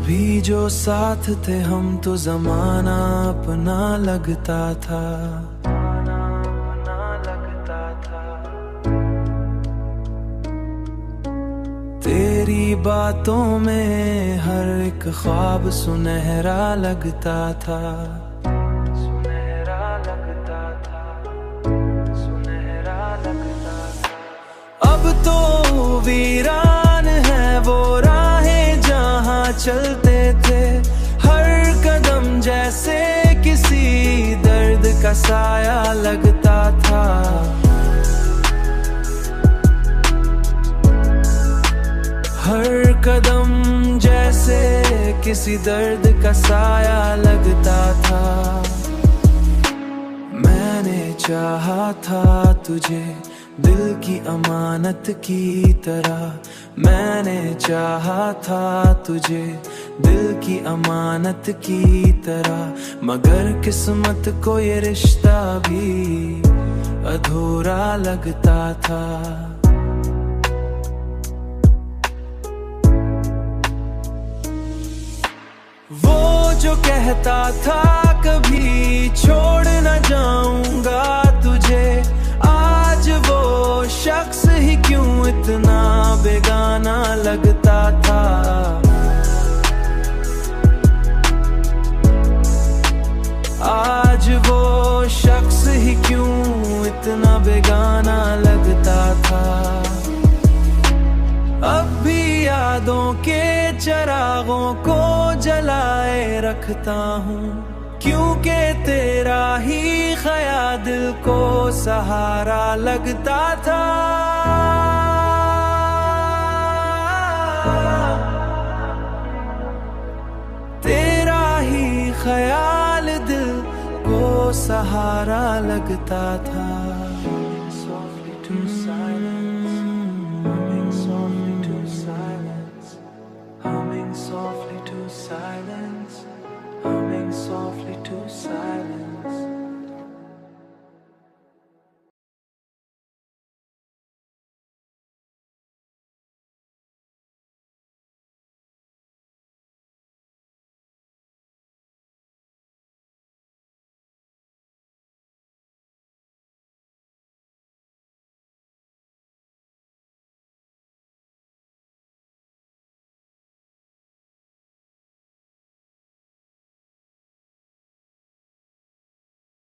कभी जो साथ थे हम तो जमाना अपना लगता था। तेरी बातों में हर एक ख्वाब सुनहरा लगता था। अब तो वीरान है वो राहें जहाँ चलते थे। हर कदम जैसे किसी दर्द का साया लगता था। हर कदम जैसे किसी दर्द का साया लगता था। मैंने चाहा था तुझे दिल की अमानत की तरह। मैंने चाहा था तुझे दिल की अमानत की तरह। मगर किस्मत को ये रिश्ता भी अधूरा लगता था। वो जो कहता था कभी छोड़ न जाऊंगा तुझे, आज वो शख्स ही क्यों इतना बेगाना लगता था। आज वो शख्स ही क्यों इतना बेगाना लगता था। अब भी यादों के चिरागों को जलाए रखता हूँ, क्योंकि तेरा ही ख्याल दिल को सहारा लगता था। तेरा ही ख्याल दिल को सहारा लगता था।